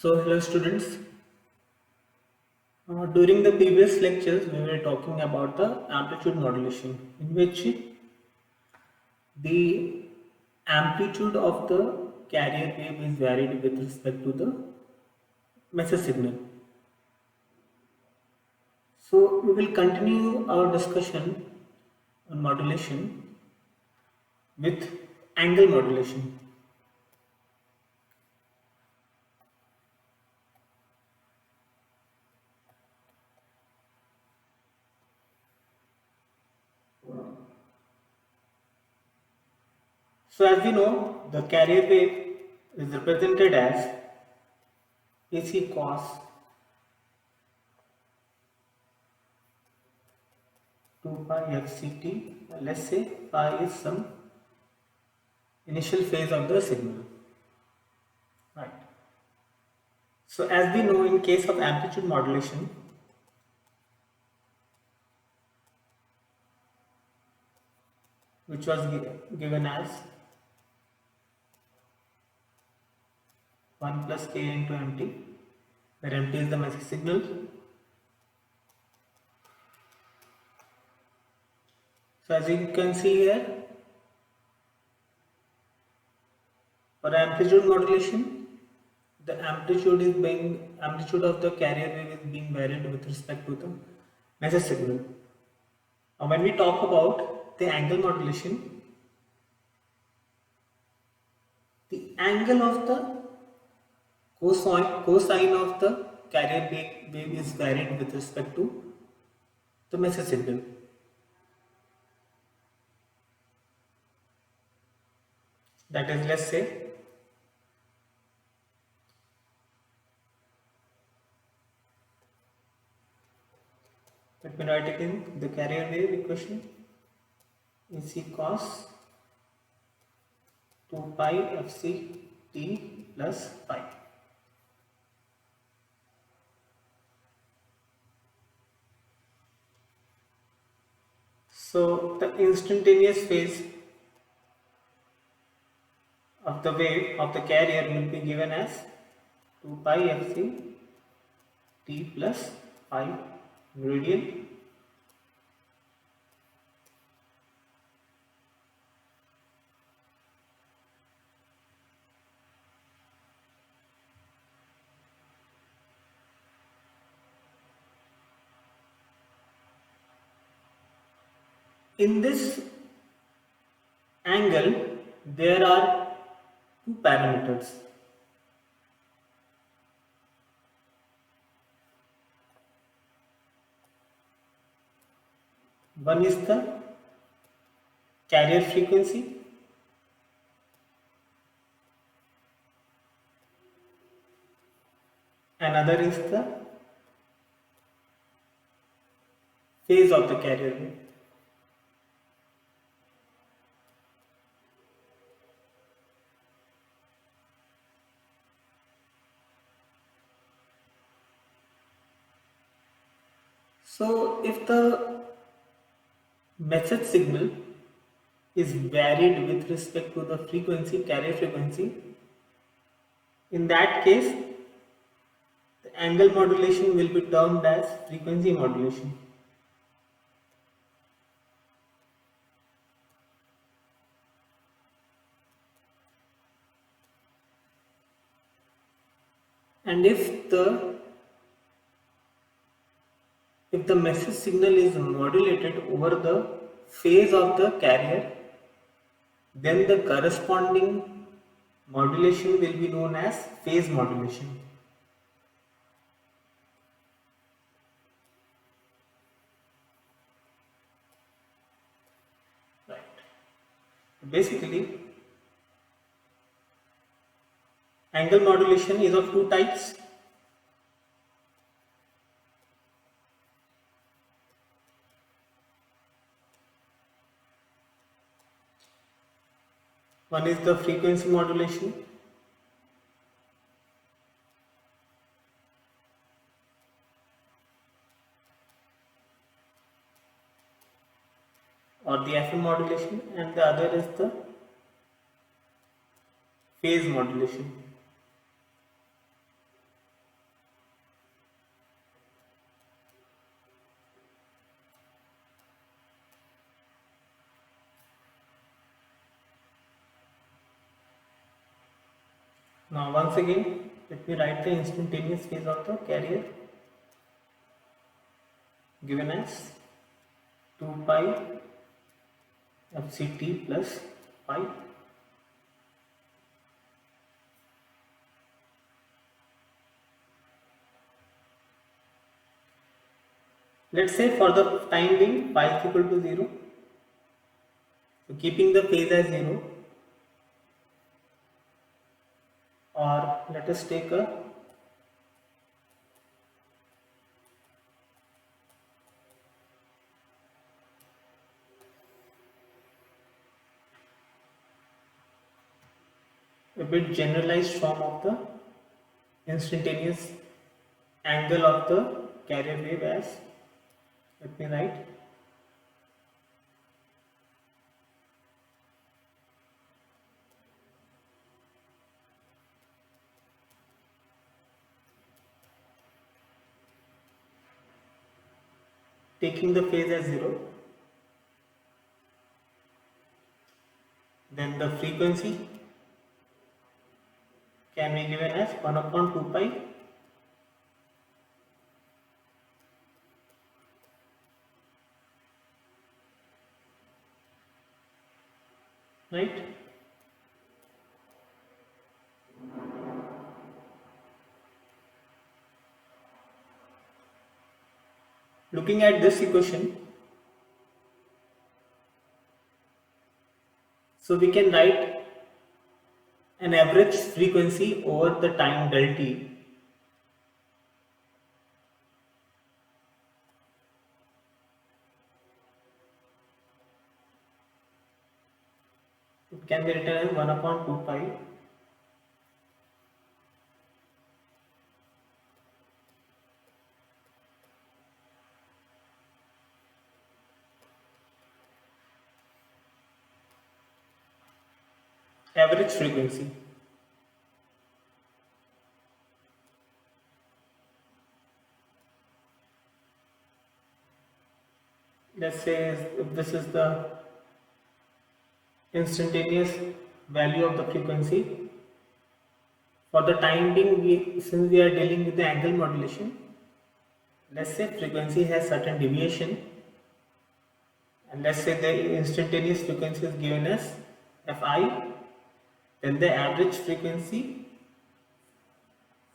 So, hello students. During the previous lectures, we were talking about the amplitude modulation, in which the amplitude of the carrier wave is varied with respect to the message signal. So, we will continue our discussion on modulation with angle modulation. So, as we know, the carrier wave is represented as AC cos 2 pi fct. Let's say phi is some initial phase of the signal, right? So as we know, in case of amplitude modulation, which was given as 1 plus k into mt, where mt is the message signal. So as you can see here, for amplitude modulation, the amplitude of the carrier wave is being varied with respect to the message signal. Now when we talk about the angle modulation, the angle of the cosine of the carrier wave is varied with respect to the message signal. That is, let's say let me write it in the carrier wave equation. AC cos 2 pi fc t plus pi. So the instantaneous phase of the wave of the carrier will be given as 2 pi fc t plus pi meridian. In this angle, there are two parameters. One is the carrier frequency, another is the phase of the carrier wave. So if the message signal is varied with respect to the frequency, carrier frequency, in that case the angle modulation will be termed as frequency modulation. And if the message signal is modulated over the phase of the carrier, then the corresponding modulation will be known as phase modulation. Right. Basically, angle modulation is of two types. One is the frequency modulation, or the FM modulation, and the other is the phase modulation. Now once again, let me write the instantaneous phase of the carrier given as 2 pi fct plus pi. Let's say for the time being pi is equal to 0. So keeping the phase as 0, or let us take a bit generalized form of the instantaneous angle of the carrier wave as, let me write, taking the phase as 0, then the frequency can be given as 1 upon 2 pi right. Looking at this equation, so we can write an average frequency over the time del t it can be written as 1 upon 2 pi average frequency. Let's say if this is the instantaneous value of the frequency, for the time being, since we are dealing with the angle modulation, let's say frequency has certain deviation, and let's say the instantaneous frequency is given as fi, then the average frequency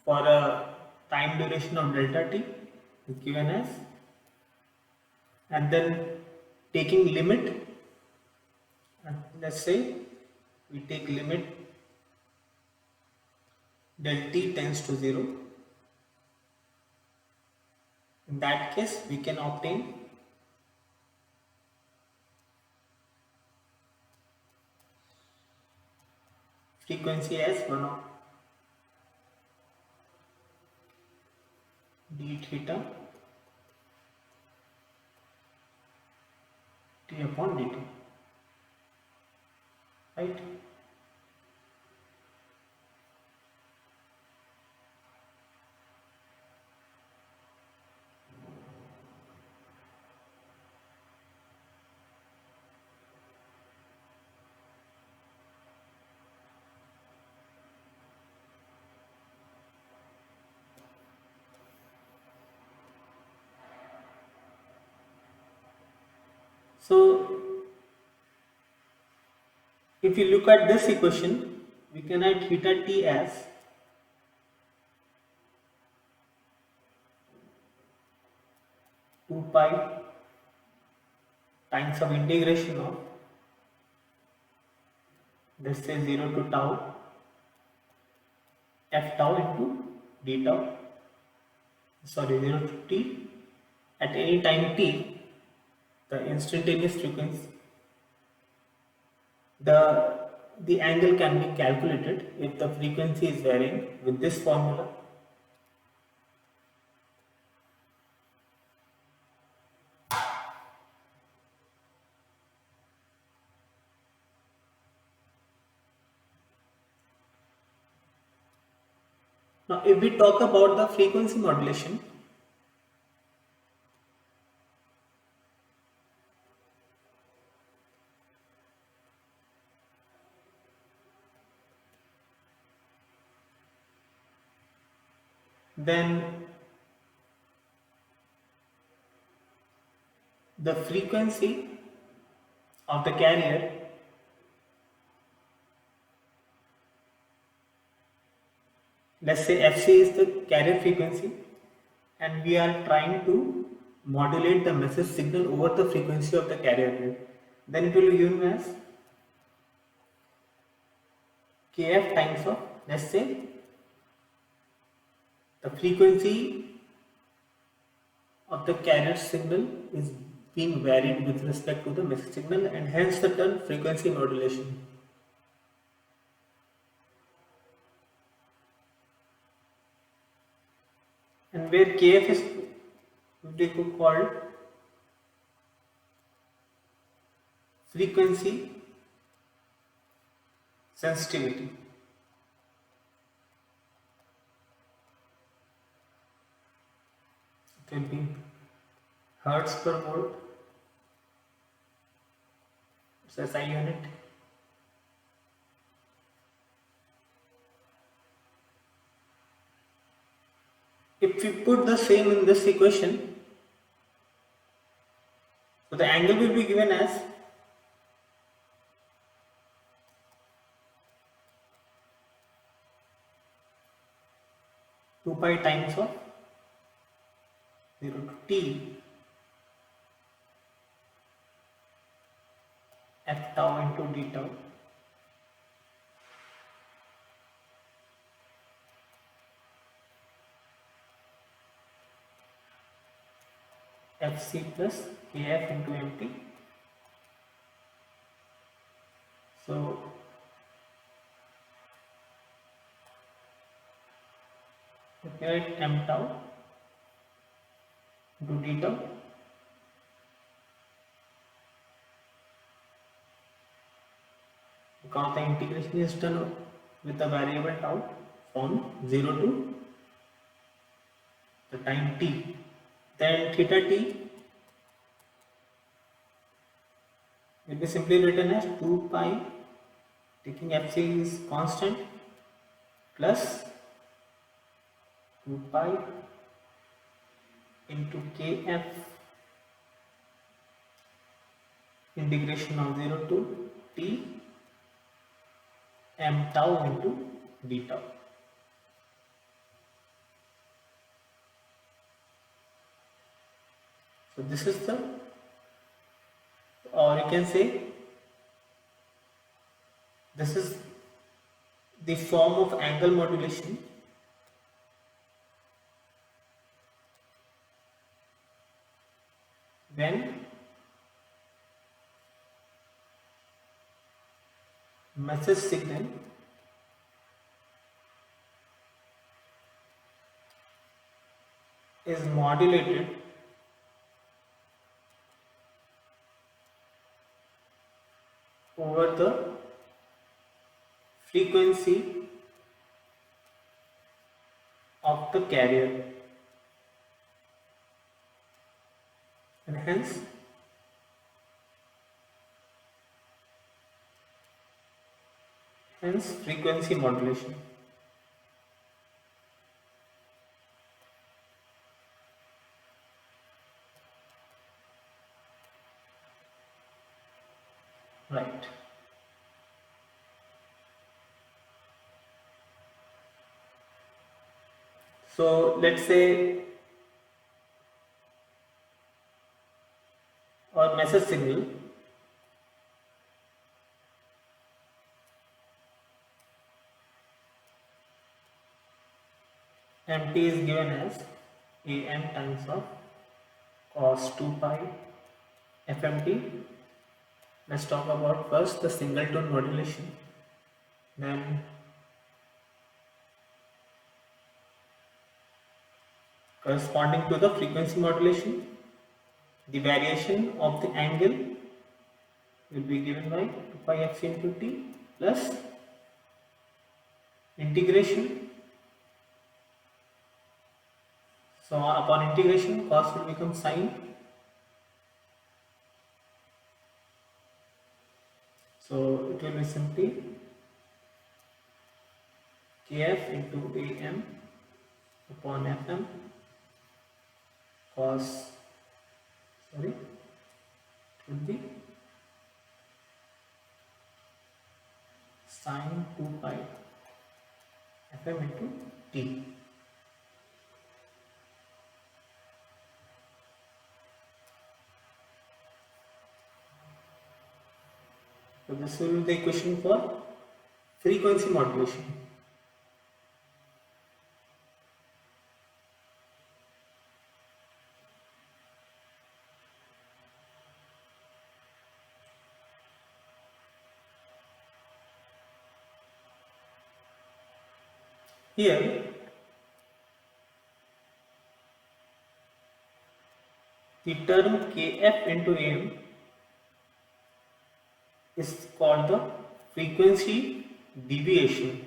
for a time duration of delta t is given as, and then taking limit, and let's say we take limit del t tends to 0. In that case, we can obtain frequency as 1 of d theta t upon dt, right? So if you look at this equation, we can write theta t as 2 pi times of integration of, let's say, 0 to tau f tau into d tau, sorry, 0 to t, at any time t, the instantaneous frequency, the angle can be calculated if the frequency is varying with this formula. Now if we talk about the frequency modulation, then the frequency of the carrier, let's say Fc is the carrier frequency, and we are trying to modulate the message signal over the frequency of the carrier wave, then it will be given as kf times of, let's say, the frequency of the carrier signal is being varied with respect to the message signal, and hence the term frequency modulation. And where kf is called frequency sensitivity. It will be hertz per volt, it's a SI unit. If we put the same in this equation, so the angle will be given as two pi times of 0 to t f tau into d tau. Fc plus kf into mt. So if you write m tau into d tau, because the integration is done with the variable tau from 0 to the time t, then theta t will be simply written as 2 pi, taking fc is constant, plus 2 pi into kf integration of 0 to t m tau into d tau. So this is the, or you can say this is the form of angle modulation when message signal is modulated over the frequency of the carrier, and hence frequency modulation. Right. So let's say our message signal mt is given as am times of cos 2 pi fmt. Let's talk about first the single tone modulation, then corresponding to the frequency modulation, the variation of the angle will be given by 2 pi fc into t plus integration. So upon integration, cos will become sine. So it will be simply kf into am upon FM cos, sorry, it would be sine 2 pi FM into T. So this will be the equation for frequency modulation. Here the term Kf into AM is called the frequency deviation.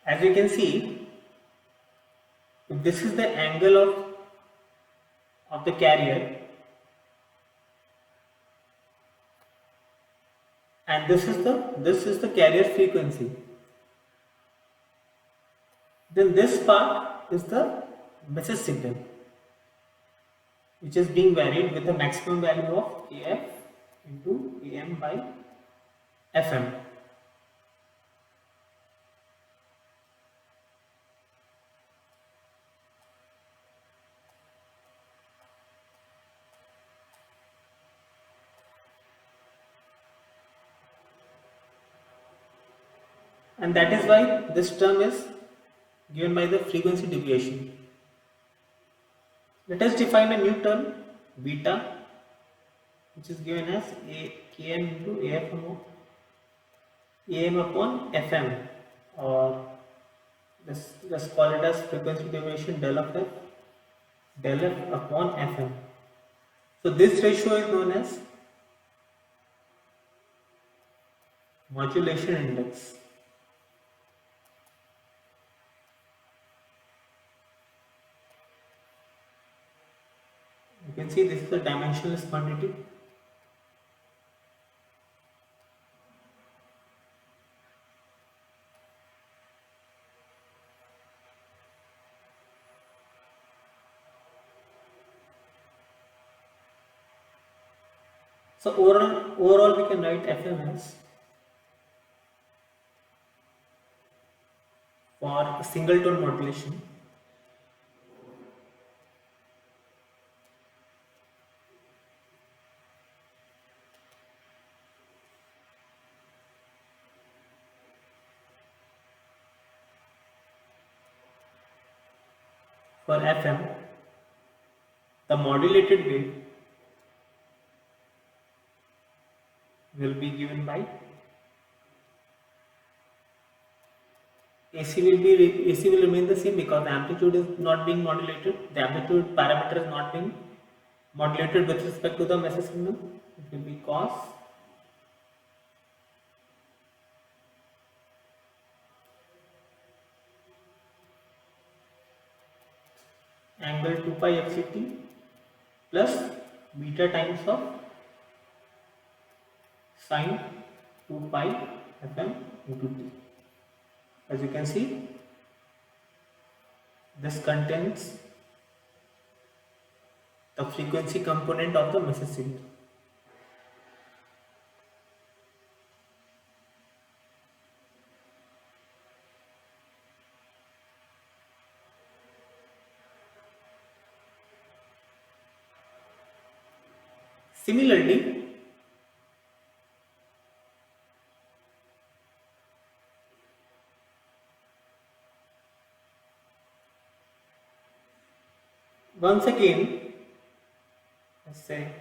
As you can see, if this is the angle of the carrier and this is the carrier frequency, then this part is the message signal, which is being varied with the maximum value of Kf into AM by FM. And that is why this term is given by the frequency deviation. Let us define a new term, beta, which is given as Km into AM upon FM, or let's call it as frequency deviation del of F, del F upon FM. So this ratio is known as modulation index. You can see this is a dimensionless quantity. So overall we can write FM as, for single tone modulation, for FM, the modulated wave will be given by AC will remain the same because the amplitude is not being modulated. The amplitude parameter is not being modulated with respect to the message signal. It will be cos angle 2 pi fct plus beta times of sine 2 pi FM into T. As you can see, this contains the frequency component of the message signal. Similarly, once again, let's say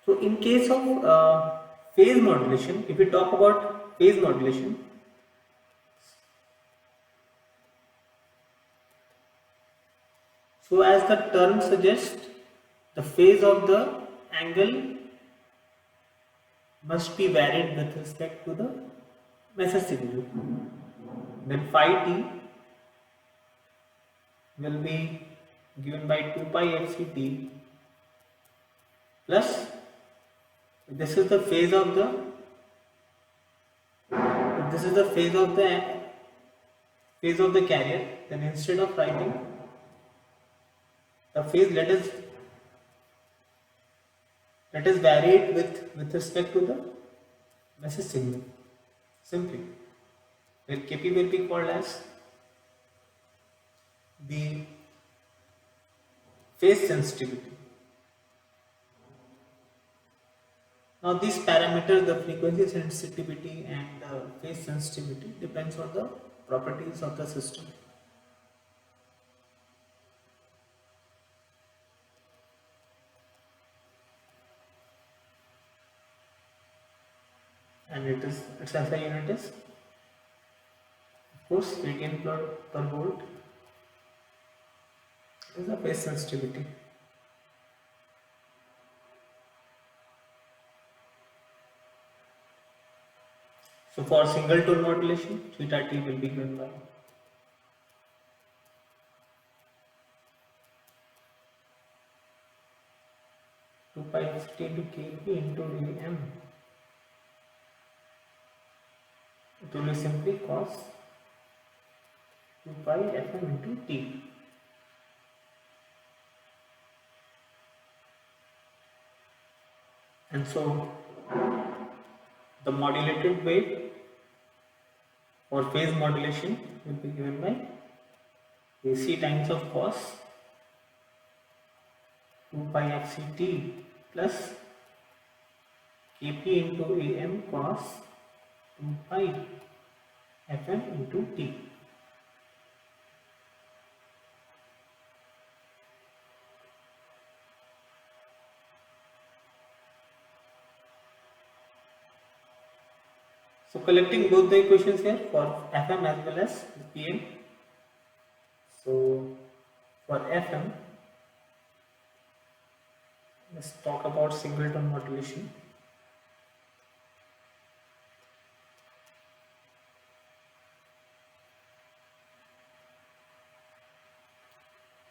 so in case of phase modulation, if we talk about phase modulation, so as the term suggests, the phase of the angle must be varied with respect to the message signal. then phi t will be given by 2 pi fct plus, this is the phase of the, this is the phase of the carrier, then instead of writing the phase, let us vary it with respect to the message signal simply, where kp will be called as the phase sensitivity. Now these parameters, the frequency sensitivity and the phase sensitivity, depends on the properties of the system. And its SI unit is, of course, radian per volt is the phase sensitivity. So for single tone modulation, theta t will be given by 2 pi ft into kp into Am. It will be simply cos 2 pi Fm into t. And so the modulated wave or phase modulation will be given by AC times of cos 2 pi fct plus kp into Am cos 2 pi Fm into t. So collecting both the equations here for Fm as well as Pm. So for Fm, let's talk about singleton modulation.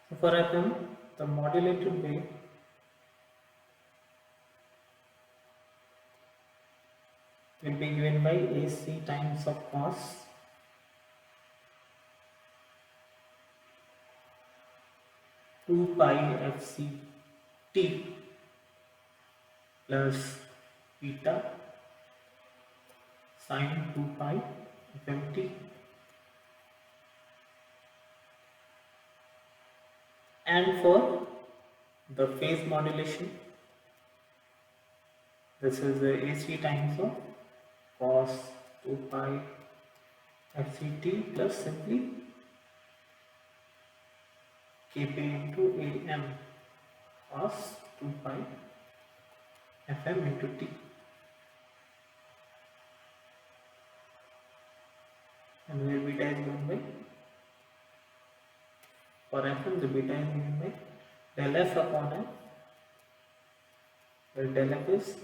So for Fm, the modulated wave will be given by AC times of cos 2 pi fct plus beta sin 2 pi fmt. And for the phase modulation, this is the AC times of cos 2 pi fct plus simply kp into Am cos 2 pi Fm into t. And where beta is given by, for Fm the beta is given by del f upon f, where del f is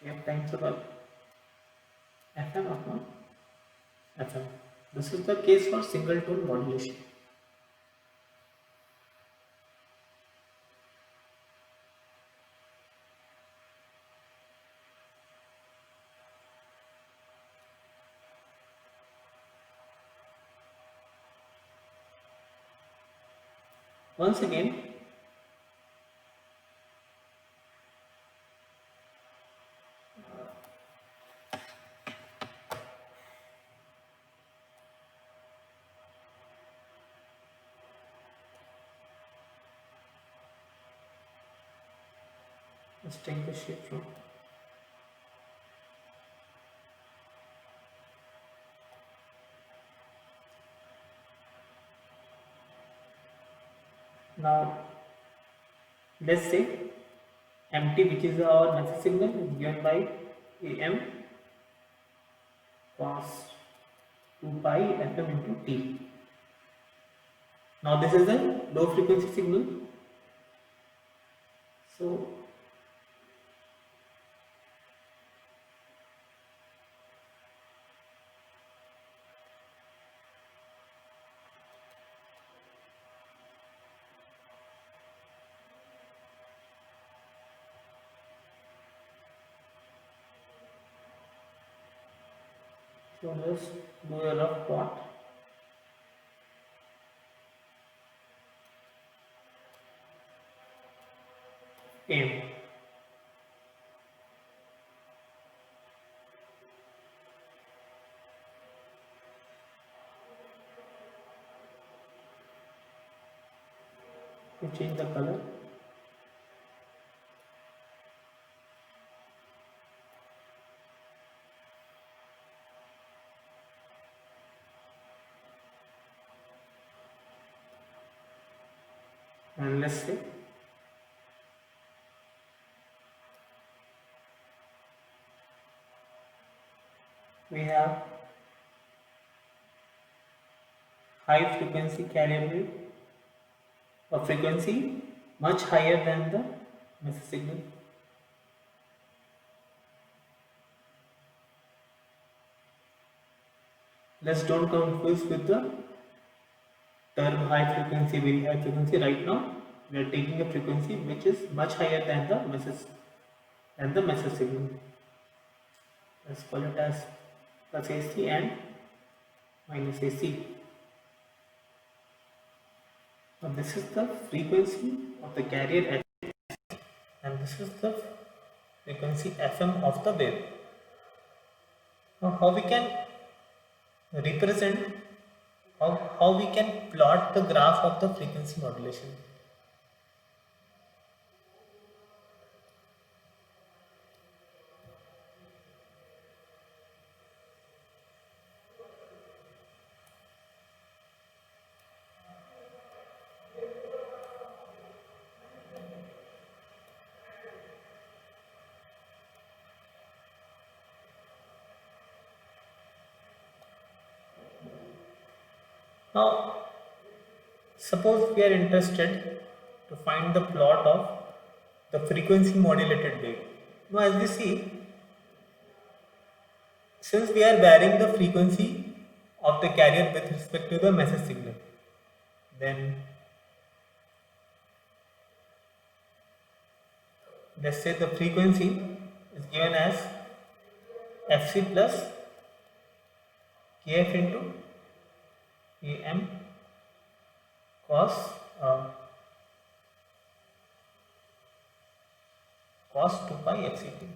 kf times of Fm upon Fm. This is the case for single tone modulation. Once again, let's take the shape from now. Let's say MT, which is our message signal, is given by Am cos 2 pi Fm into t. Now this is a low frequency signal. So So let's do a rough plot. M. You change the color. And let's say we have high frequency carrier wave, a frequency much higher than the message signal. Let's don't confuse with the term high frequency, very high frequency. Right now we are taking a frequency which is much higher than the message signal. Let's call it as plus AC and minus AC. Now this is the frequency of the carrier and this is the frequency FM of the wave. Now how we can represent, how we can plot the graph of the frequency modulation? Now, suppose we are interested to find the plot of the frequency modulated wave. Now, as we see, since we are varying the frequency of the carrier with respect to the message signal, then let's say the frequency is given as Fc plus Kf into Am cos cos 2 pi Fct.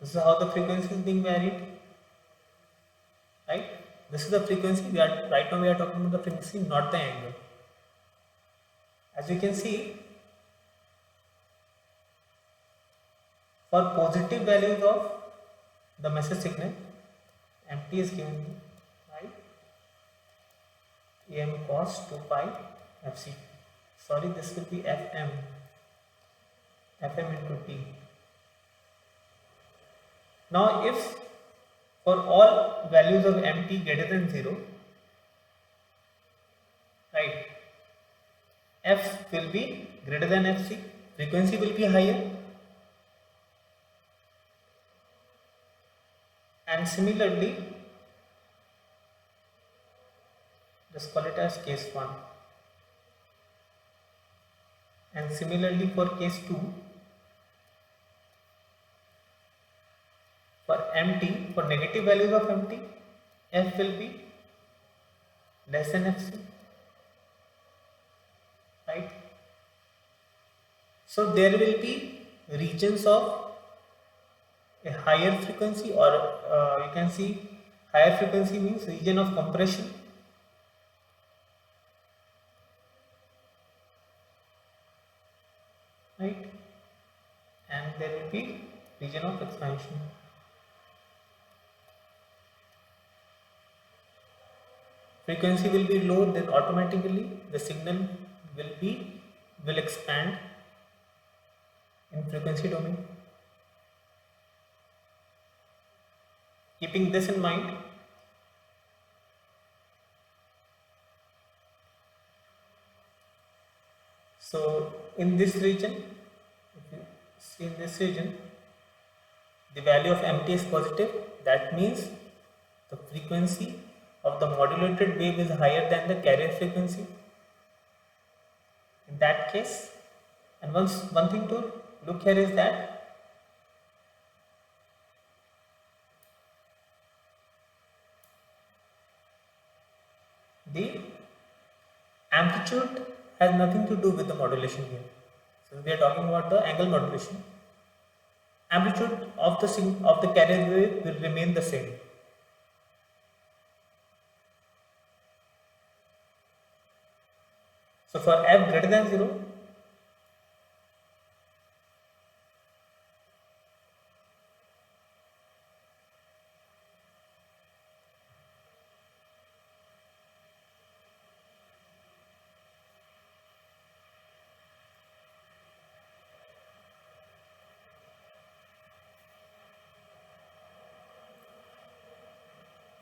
This is how the frequency is being varied, right? This is the frequency. Right now we are talking about the frequency, not the angle. As you can see, for positive values of the message signal, Mt is given by Am cos 2 pi Fc. Sorry, this will be Fm into T. Now, if for all values of Mt greater than 0, right, F will be greater than Fc, frequency will be higher, and similarly, just call it as case 1, and similarly for case 2, for Mt, for negative values of Mt, F will be less than Fc, right? So there will be regions of a higher frequency, or you can see higher frequency means region of compression, right? And there will be region of expansion. Frequency will be low, then automatically the signal will expand in frequency domain. Keeping this in mind, so in this region, if you see in this region, the value of Mt is positive. That means the frequency of the modulated wave is higher than the carrier frequency. In that case, and one thing to look here is that The amplitude has nothing to do with the modulation here. So we are talking about the angle modulation. Amplitude of the carrier wave will remain the same. So for f greater than 0,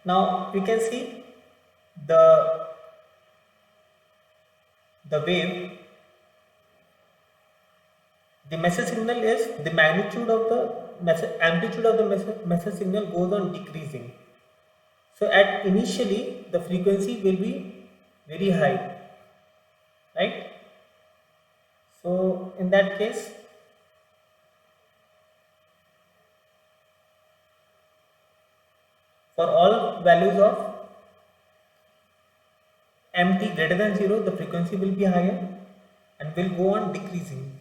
now we can see the wave, the message signal is the magnitude of the message, amplitude of the message signal goes on decreasing. So at initially the frequency will be very high, right? So in that case, for all values of mt greater than 0, the frequency will be higher and will go on decreasing.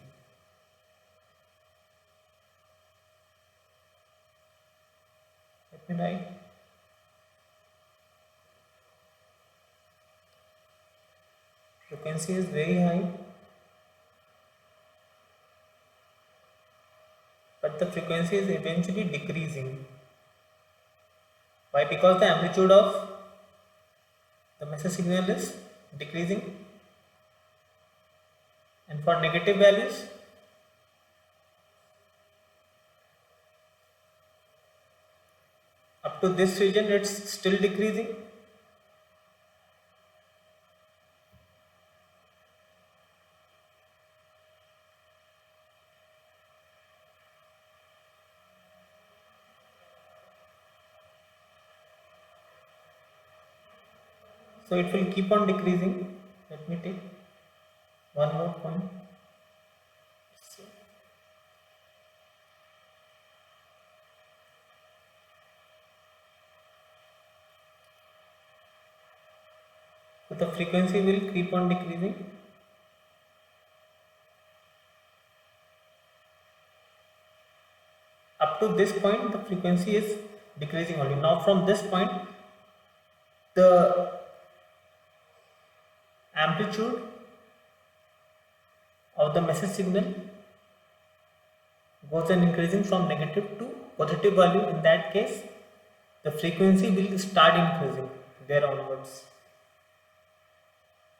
Let me write. Frequency is very high, but the frequency is eventually decreasing. Why? Because the amplitude of the message signal is decreasing, and for negative values, up to this region it's still decreasing. So it will keep on decreasing. Let me take one more point. So the frequency will keep on decreasing. Up to this point, the frequency is decreasing only. Now from this point, the amplitude of the message signal goes on increasing from negative to positive value. In that case, the frequency will start increasing there onwards.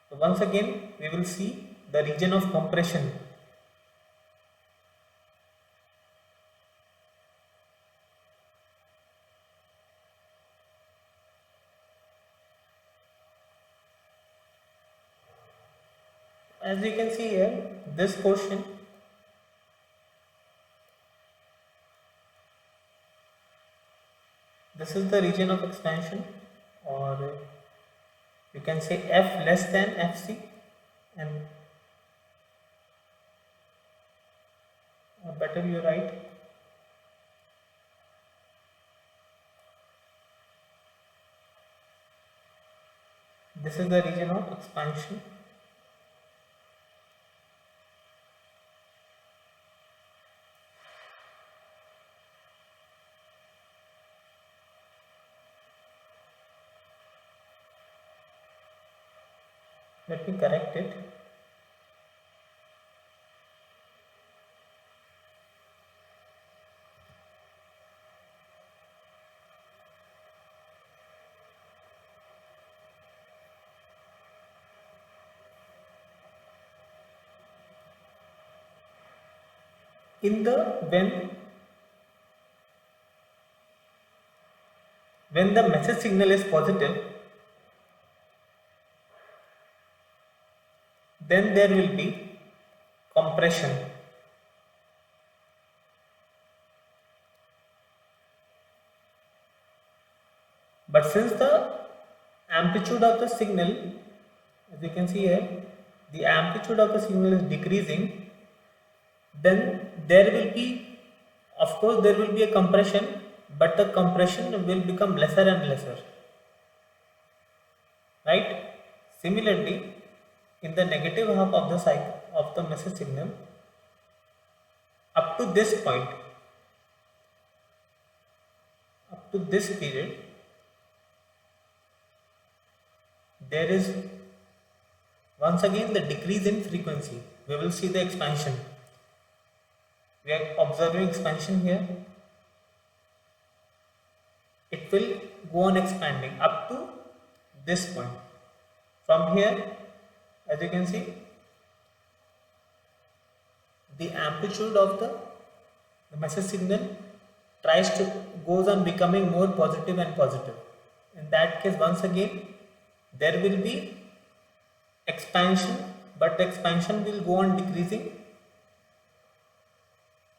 So once again, we will see the region of compression. As you can see here, this portion this is the region of expansion, or you can say f less than fc, and better you write this is the region of expansion. Let me correct it. In the when the message signal is positive, then there will be compression. But since the amplitude of the signal, as you can see here, the amplitude of the signal is decreasing, then there will be, of course there will be a compression, but the compression will become lesser and lesser, right? Similarly, in the negative half of the cycle of the message signal, up to this point, up to this period, there is once again the decrease in frequency. We will see the expansion. We are observing expansion here. It will go on expanding up to this point. From here, as you can see, the amplitude of the message signal goes on becoming more positive and positive. In that case, once again, there will be expansion, but the expansion will go on decreasing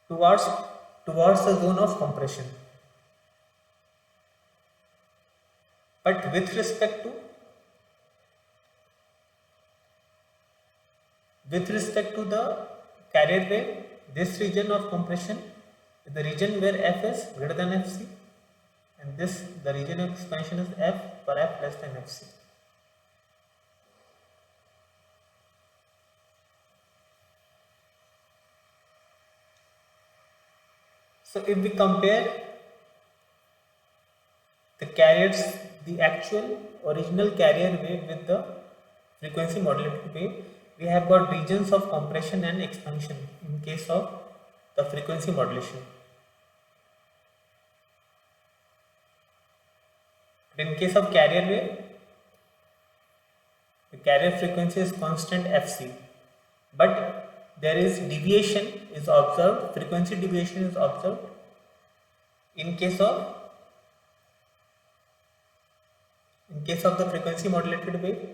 towards the zone of compression. But with respect to the carrier wave, this region of compression is the region where F is greater than Fc, and the region of expansion is F for F less than Fc. So if we compare the actual original carrier wave with the frequency modulated wave, we have got regions of compression and expansion in case of the frequency modulation. But in case of carrier wave, the carrier frequency is constant Fc, but there is deviation is observed, frequency deviation is observed in case of the frequency modulated wave,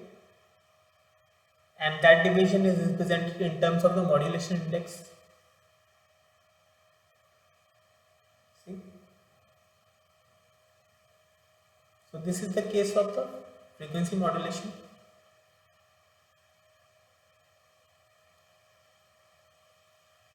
and that deviation is represented in terms of the modulation index. See? So this is the case of the frequency modulation.